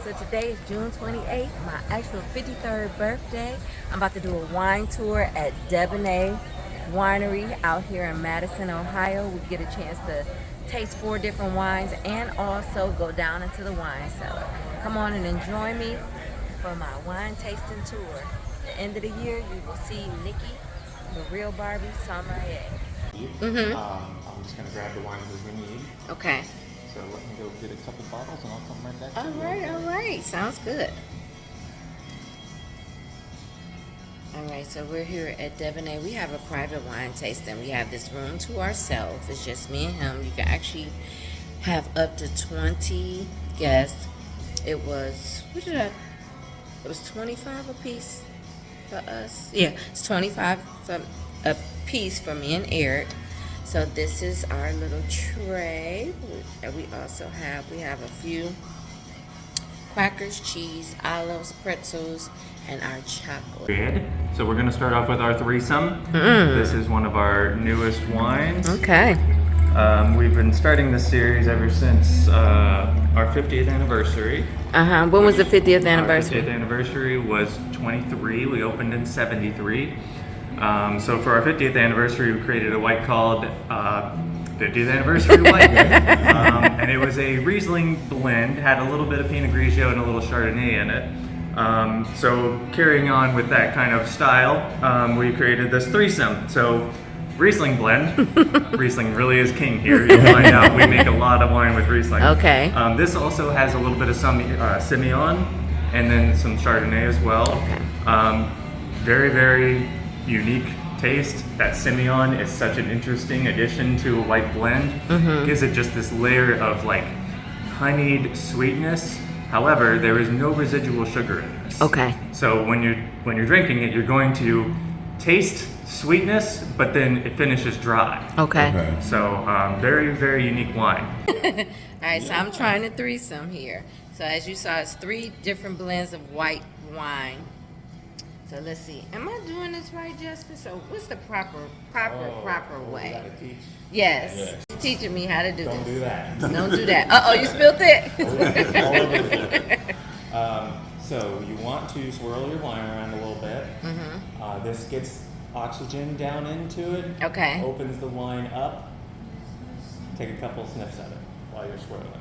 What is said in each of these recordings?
So today is June 28th, my actual 53rd birthday. I'm about to do a wine tour at Debonné Winery out here in Madison, Ohio. We get a chance to taste 4 different wines and also go down into the wine cellar. Come on and enjoy me for my wine tasting tour. At the end of the year, you will see Nikki, the RealBarbee's sommelier. I'm just going to grab the wines that we need. Okay. So let me go get a couple bottles and I'll come right back to you. All right. Sounds good. All right, so we're here at Debonné. We have a private wine tasting. We have this room to ourselves. It's just me and him. You can actually have up to 20 guests. It was, it was 25 a piece for us. Yeah, it's 25 a piece for me and Eric. So this is our little tray. We also have, a few crackers, cheese, olives, pretzels, and our chocolate. So we're going to start off with our threesome. This is one of our newest wines. Okay. We've been starting this series ever since our 50th anniversary. When was the 50th anniversary? Our 50th anniversary was 23. We opened in 73. So for our 50th anniversary, we created a white called 50th Anniversary White. And it was a Riesling blend, had a little bit of Pinot Grigio and a little Chardonnay in it. So carrying on with that kind of style, we created this threesome. So Riesling blend. Riesling really is king here. You'll find out. We make a lot of wine with Riesling. Okay. This also has a little bit of some Semillon and then some Chardonnay as well. Okay. Very, very unique taste. That Semillon is such an interesting addition to a white blend. Gives it just this layer of like honeyed sweetness. However, there is no residual sugar in this. Okay. So when you're drinking it, you're going to taste sweetness, but then it finishes dry. Okay. So very, very unique wine. All right, so I'm trying a threesome here. So as you saw, it's 3 different blends of white wine. So let's see. Am I doing this right, Justin? So what's the proper way? You gotta teach. Yes. Teaching me how to do Don't this. do that. Don't do that. Uh-oh, you spilled it. All over the floor. So you want to swirl your wine around a little bit. This gets oxygen down into it. Okay. Opens the wine up. Take a couple sniffs at it while you're swirling it.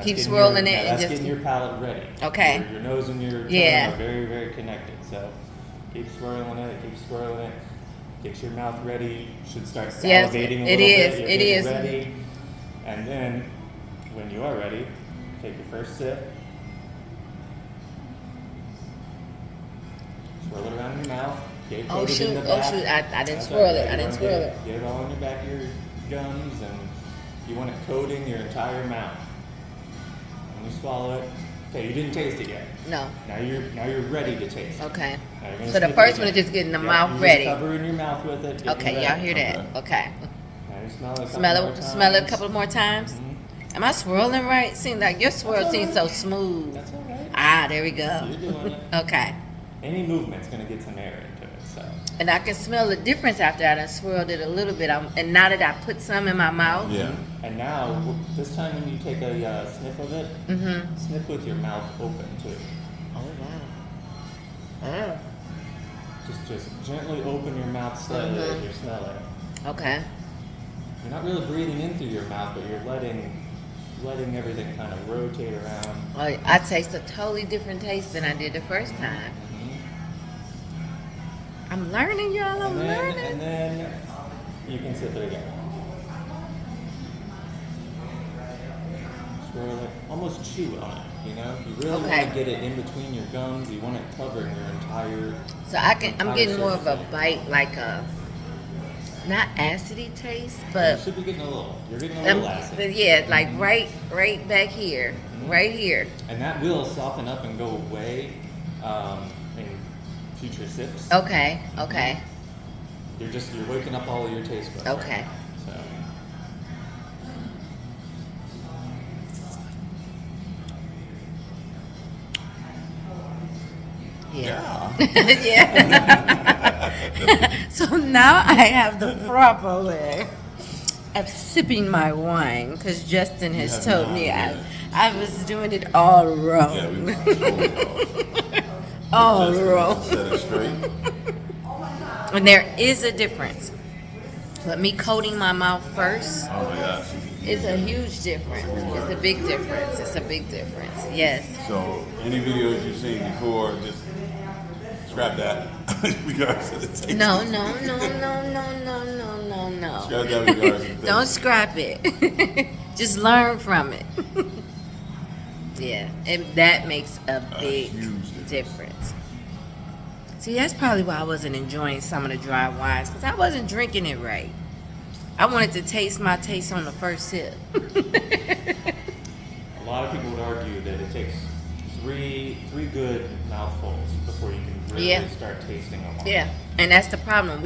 Keep swirling it and that's just getting your palate ready. Okay. Your nose and your tongue are very, very connected. So keep swirling it. Keep swirling it. Get your mouth ready. Should start salivating a little bit. You're getting ready. And then, when you are ready, take your first sip. Swirl it around your mouth. Get it coated in the back. I didn't swirl it. Get it all in your back of your gums, and you want it coating your entire mouth. When you swallow it, okay, you didn't taste it yet. No. Now you're ready to taste it. Okay. So the first one is just getting the mouth ready. Covering your mouth with it. Okay, y'all hear that? Okay. Now you smell it. Smell it a couple more times. Am I swirling right? Seems like your swirl seems so smooth. That's all right. Ah, there we go. You're doing it. Okay. Any movement's gonna get some air into it. So. And I can smell the difference after I done swirled it a little bit. And now that I put some in my mouth. Yeah. And now, this time when you take a sniff of it, sniff with your mouth open too. Oh wow. Just gently open your mouth slightly as you smell it. Okay. You're not really breathing in through your mouth, but you're letting everything kind of rotate around. I taste a totally different taste than I did the first time. I'm learning, y'all. I'm learning. And then you can sip it again. Swirl it, almost chew on it. You know, you really want to get it in between your gums. You want it covering your entire. So I'm getting more of a bite, like a not acidy taste, but you should be getting a little. You're getting a little acid. But yeah, like right back here, right here. And that will soften up and go away in future sips. Okay. You're waking up all of your taste buds. Okay. So. Yeah. So now I have the proper way of sipping my wine, because Justin has told me I was doing it all wrong. Yeah, we totally off. All Just wrong. Set it straight. And there is a difference. But me coating my mouth first Oh my gosh. is a huge difference. It's a big difference. It's a big difference. Yes. So any videos you've seen before, just scrap that because of the taste. No. Scrap that regardless of the Don't taste. scrap it. Just learn from it. Yeah, and that makes a big huge difference. See, that's probably why I wasn't enjoying some of the dry wines, because I wasn't drinking it right. I wanted to taste my taste on the first sip. A lot of people would argue that it takes three good mouthfuls before you can really start tasting a wine. Yeah, and that's the problem.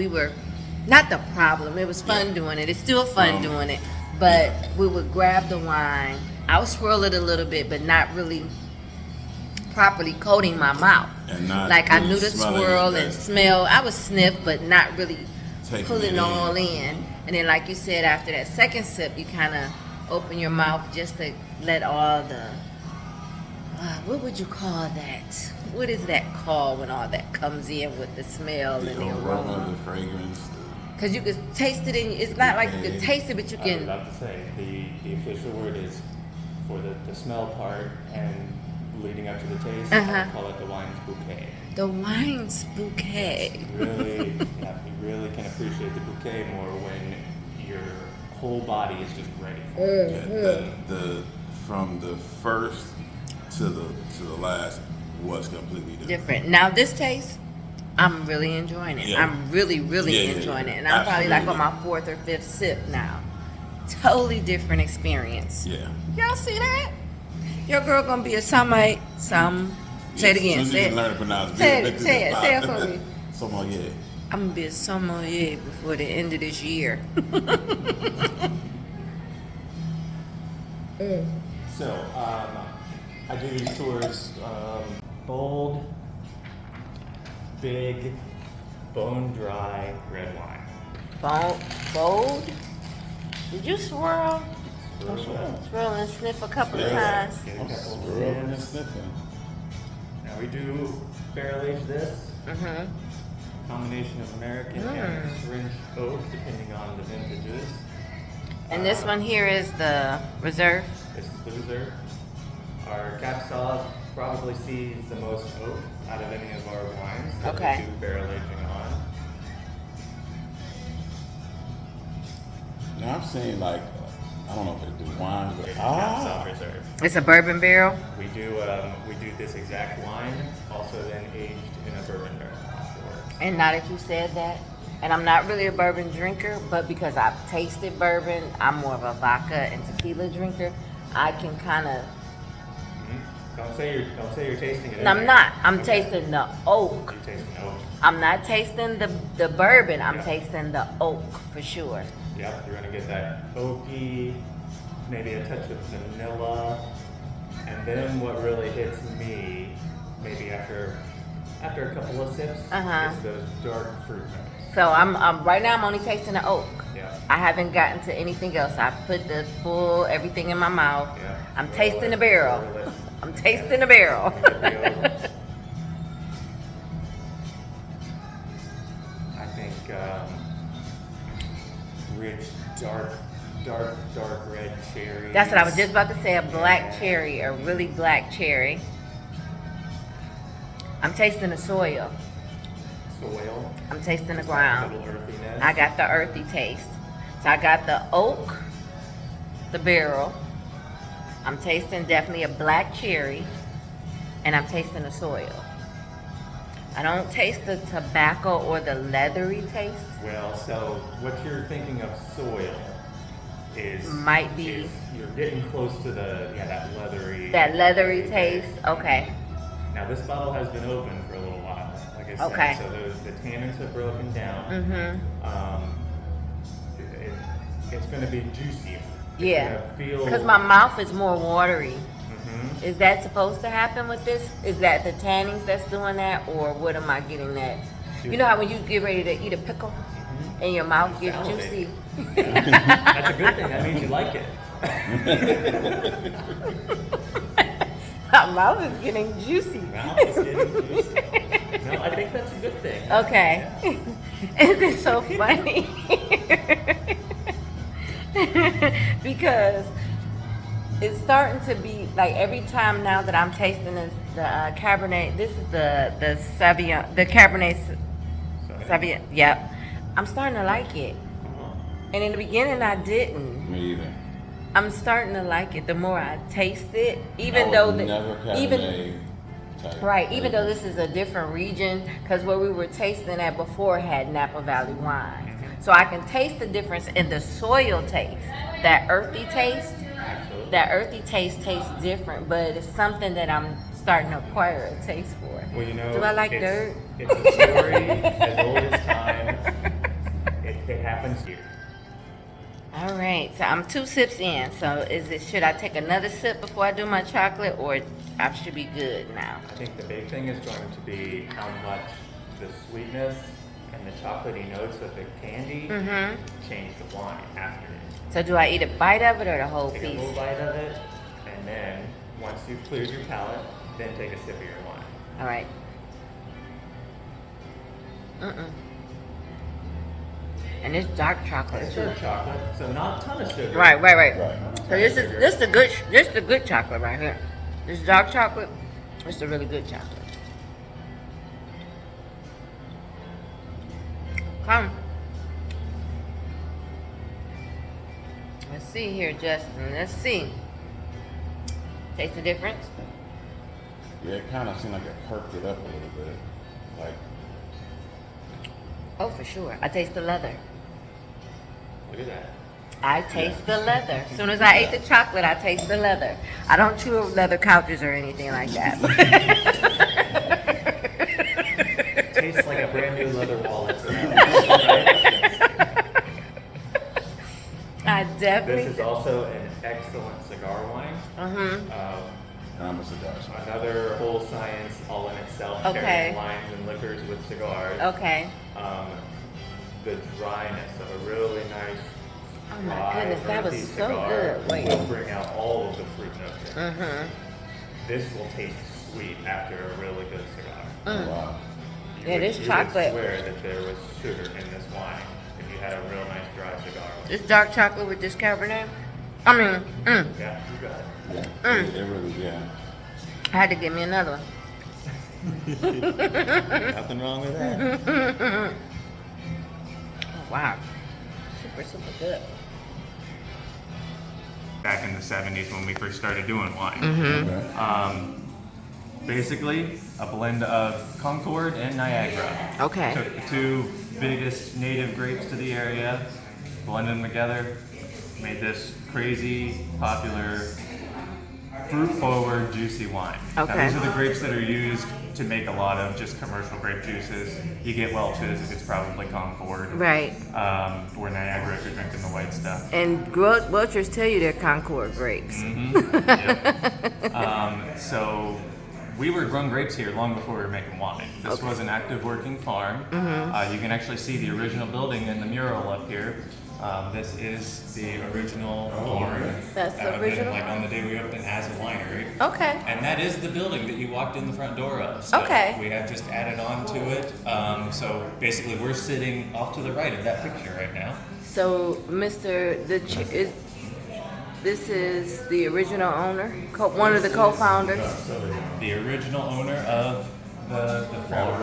Not the problem, it was fun doing it. It's still fun doing it. But we would grab the wine, I would swirl it a little bit, but not really properly coating my mouth. And not like I really knew the smelling swirl it, and smell. I would sniff, but not really Taking pulling it in. all in. And then, like you said, after that second sip, you kind of open your mouth just to let all the what would you call that? What is that called when all that comes in with the smell The and the aroma, aroma? the fragrance. Because you can taste it in. It's not like you can taste it, but you I was can. about to say, the official word is for the smell part and leading up to the taste, I call it the wine's bouquet. The wine's bouquet. Really, you really can appreciate the bouquet more when your whole body is just ready for it. Yeah, from the first to the last was completely different. Different. Now this taste, I'm really enjoying it. Yeah. I'm really enjoying it. And I'm probably like on my fourth or fifth sip now. Totally different experience. Yeah. Y'all see that? Your girl gonna be a sommelier. Say it again. As soon as Say you can it. learn to pronounce Say it. it. Say it for me. Sommelier. I'm gonna be a sommelier before the end of this year. So, I do these tours, bold, big, bone-dry red wine. Bold. Did you swirl? Swirl. Swirl and sniff a couple of Yeah. times. Get a Okay. couple Swirl and sips. sniffing. Now we do barrel age this. Mm-hmm. Combination of American and French oak, depending on the vintages. And this one here is the reserve. This is the reserve. Our cap sauce probably sees the most oak out of any of our wines that Okay. we do barrel aging on. Now I'm saying like, I don't know if they do wine, but It's a cap sauce reserve. It's a bourbon barrel. We do this exact wine, also then aged in a bourbon barrel afterwards. And now that you said that, and I'm not really a bourbon drinker, but because I've tasted bourbon, I'm more of a vodka and tequila drinker. I can kind of. Don't say you're tasting it. No, I'm not. I'm Okay. tasting the oak. You're tasting oak. I'm not tasting the bourbon. I'm Yeah. tasting the oak for sure. Yep, you're gonna get that oaky, maybe a touch of vanilla, and then what really hits me, maybe after a couple of sips, is those dark fruit notes. So I'm right now. I'm only tasting the oak. Yeah. I haven't gotten to anything else. I put the full everything in my mouth. Yeah. I'm Swirl tasting it, the barrel. swirl it. I'm tasting the barrel. Get the oak. I think rich, dark red cherry. That's what I was just about to say. A black cherry, a really black cherry. I'm tasting the soil. Soil. I'm tasting the A ground. little earthiness. I got the earthy taste. So I got the oak, the barrel. I'm tasting definitely a black cherry, and I'm tasting the soil. I don't taste the tobacco or the leathery taste. Well, so what you're thinking of soil is Might be. is you're getting close to that leathery Taste. Okay. Now this bottle has been open for a little while, like I said. Okay. So the tannins have broken down. Mm-hmm. It's going to be juicier. It's Yeah. gonna feel. Because my mouth is more watery. Mhm. Is that supposed to happen with this? Is that the tannins that's doing that, or what am I getting that? You know how when you get ready to eat a pickle and your mouth gets Salivate. juicy? That's a good thing. That means you like it. My mouth is getting juicy. Mouth is getting juicy. No, I think that's a good thing. Okay. Isn't it so funny? Because it's starting to be like every time now that I'm tasting this, the Cabernet. This is the Sauvignon, the Cabernet Sauvignon. Yep. I'm starting to like it. And in the beginning, I didn't. Me either. I'm starting to like it the more I taste it, even I though would never Cabernet type right, even though flavor. this is a different region, because where we were tasting at before had Napa Valley wine, so I can taste the difference in the soil taste, that earthy taste. Absolutely. That earthy taste tastes different, but it's something that I'm starting to acquire a taste for. Well, you know, Do I like it's, dirt? It's a story as old as time. It happens here. All right, so I'm 2 sips in. So should I take another sip before I do my chocolate, or I should be good now? I think the big thing is going to be how much the sweetness and the chocolatey notes of the candy change the wine after it. So do I eat a bite of it or the whole Take a piece? little bite of it, and then once you've cleared your palate, then take a sip of your wine. All right. And it's dark chocolate It's too. dark chocolate, so not a ton of sugar. Right. Right. So this is the good chocolate right here. This dark chocolate, it's the really good chocolate. Come. Let's see here, Justin. Let's see. Taste the difference? Yeah, it kind of seemed like it perked it up a little bit. Like, Oh, for sure. I taste the leather. Look at that. I taste the leather. As soon as I ate the chocolate, I taste the leather. I don't chew leather couches or anything like that. Tastes like a brand new leather wallet. Right? I definitely. This is also an excellent cigar wine. Mm-hmm. and I'm a cigar smoker. Another whole science all in itself. Okay. Pairing wines and liquors with cigars. Okay. The dryness of a really nice. Oh my dry, goodness, that was earthy so cigar good. Wait. will bring out all of the fruit notes. Mm-hmm. This will taste sweet after a really good cigar. Oh, wow. You Yeah, would- this you chocolate- would swear that there was sugar in this wine if you had a real nice dry cigar. This dark chocolate with this Cabernet. I mean, Yeah, you got it. Yeah, it really, yeah. I had to give me another one. Nothing wrong with that. Oh, wow. Super good. Back in the 70s when we first started doing wine. Okay. Basically, a blend of Concord and Niagara. Okay. Took the two biggest native grapes to the area, blended them together, made this crazy, popular, fruit-forward, juicy wine. Okay. Now, these are the grapes that are used to make a lot of just commercial grape juices. You get Welch's, it's probably Concord. Right. Or Niagara if you're drinking the white stuff. And Welchers tell you they're Concord grapes. Yep. So we were growing grapes here long before we were making wine. This was an active working farm. You can actually see the original building in the mural up here. This is the original barn. That's the That would've been, original? like on the day we opened as a winery. Okay. And that is the building that you walked in the front door of. So Okay. we have just added on to it. So basically we're sitting off to the right of that picture right now. So, this is the original owner, one of the co-founders. The original owner of the farm.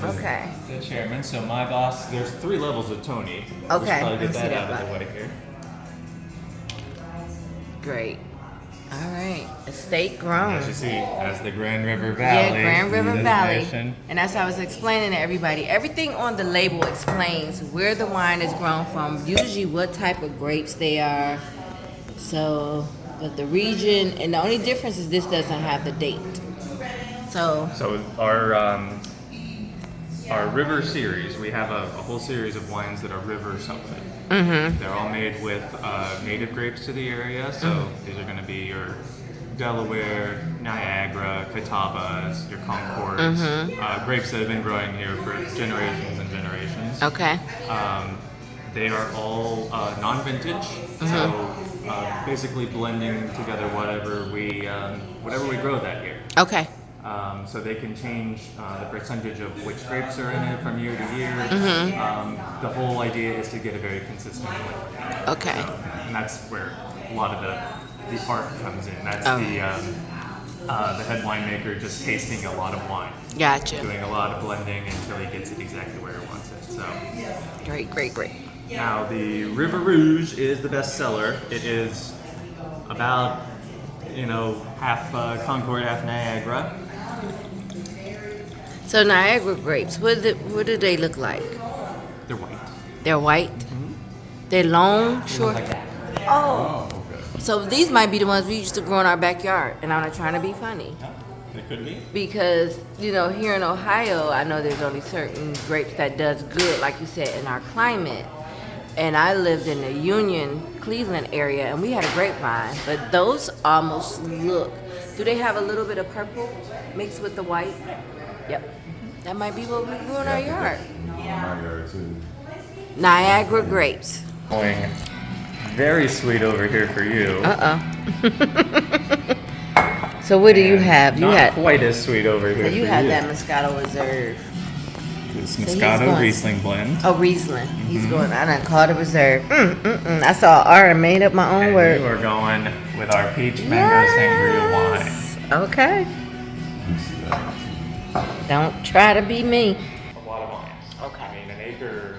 Okay. The chairman. So my boss, there's 3 levels of Tony. We should Okay, probably I get see that that out of the back. way here. Great. All right. Estate grown. As you see, as the Grand River Yeah, Valley. Grand River Valley. designation. And that's how I was explaining to everybody. Everything on the label explains where the wine is grown from, usually what type of grapes they are. So, but the region, and the only difference is this doesn't have the date. So, So our river series, we have a whole series of wines that are river something. They're all made with native grapes to the area. So these are going to be your Delaware, Niagara, Catawbas, your Concords, grapes that have been growing here for generations and generations. okay. They are all non-vintage, so basically blending together whatever we grow that year. Okay. So they can change the percentage of which grapes are in it from year to year. The whole idea is to get a very consistent flavor. Okay. And that's where a lot of the art comes in. That's the head winemaker just tasting a lot of wine. Gotcha. Doing a lot of blending until he gets it exactly where he wants it. So Great. now the River Rouge is the best seller. It is about half Concord, half Niagara. So Niagara grapes, what do they look like? They're white. They're white? They're long, short? Like that. Oh. Okay. So these might be the ones we used to grow in our backyard, and I'm not trying to be funny. They could be. Because, here in Ohio, I know there's only certain grapes that does good, like you said, in our climate. And I lived in the Union, Cleveland area, and we had a grapevine, but those almost look, do they have a little bit of purple mixed with the white? Yep. That might be what we grew in our yard. My yard too. Niagara grapes. Going very sweet over here for you. So what do you have? You Not had quite as sweet over here. so you for had you. that Moscato Reserve. This he's Moscato going- Riesling blend. Oh, Riesling. He's going. I done called it Reserve. I saw R and made up my own And word. you are going with our peach mango sangria wine. Okay. Don't try to be me. A lot of vines. Okay. I mean, an acre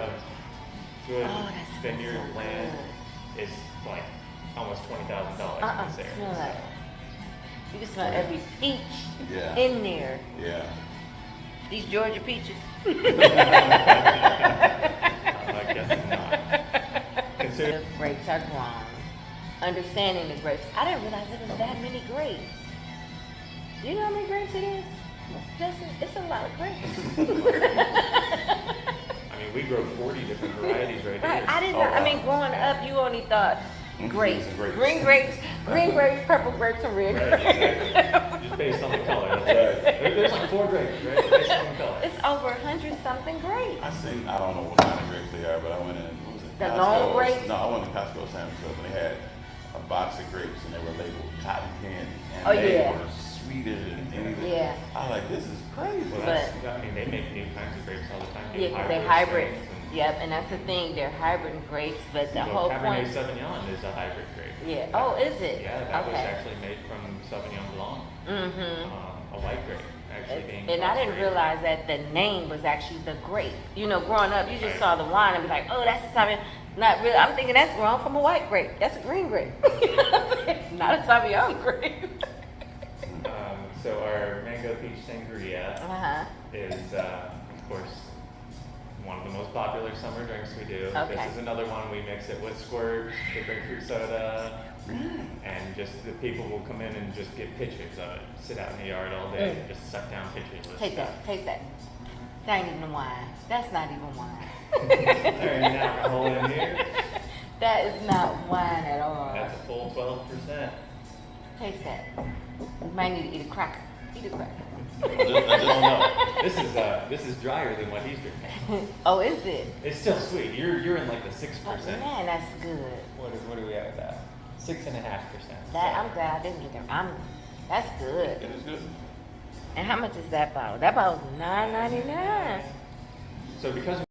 of good Oh, that's vineyard so land is like almost $20,000 in this Smell area. that. You can smell every peach Yeah. in there. Yeah. These Georgia peaches. I guess not. Consider The grapes are grown. Understanding the grapes. I didn't realize there was that many grapes. Do you know how many grapes it is? Justin, it's a lot of grapes. I mean, we grow 40 different varieties right Right, here. I didn't Oh, know. I wow. mean, growing up, you only thought grapes. Grapes. Green grapes, purple grapes, and red Right, grapes. exactly. Just based on the color. That's right. There's like 4 grapes, right? Based on the color. It's over 100-something grapes. I don't know what kind of grapes they are, but I went in, what was it? The Costco. long grapes? No, I went to Costco Sam's Club and they had a box of grapes and they were labeled cotton candy. And Oh, they yeah. were sweeter than anything. Yeah. I was like, this is crazy. Well, I mean, they make new kinds of grapes all the time. Yeah, 'cause they're hybrid. Yep, and that's the thing. They're hybrid grapes, but the whole Cabernet point. Sauvignon is a hybrid grape. Yeah. Oh, is it? Yeah, that was Okay. actually made from Sauvignon Blanc, Mm-hmm. a white grape, actually being. And I didn't crossbreeded. realize that the name was actually the grape. Growing up, you just saw the wine and be like, oh, that's the Sauvignon. Not really. I'm thinking that's grown from a white grape. That's a green grape. Not a Sauvignon grape. So our mango peach sangria Uh-huh. is, of course, one of the most popular summer drinks we do. Okay. This is another one we mix it with squirt, the grapefruit soda, and just the people will come in and just get pitchers of it. Sit out in the yard all day and just suck down pitchers of Take stuff. that. Taste that. That ain't even wine. That's not even wine. There ain't alcohol in here. That is not wine at all. That's a full 12%. Taste that. You might need to eat a cracker. Eat a cracker. Oh no, this is drier than what he's drinking. Oh, is it? It's still sweet. You're in like the 6%. Oh, man, that's good. What do we have with that? 6.5%. I'm glad I didn't get that. That's good. It is good. And how much is that bottle? That bottle's $9.99. So because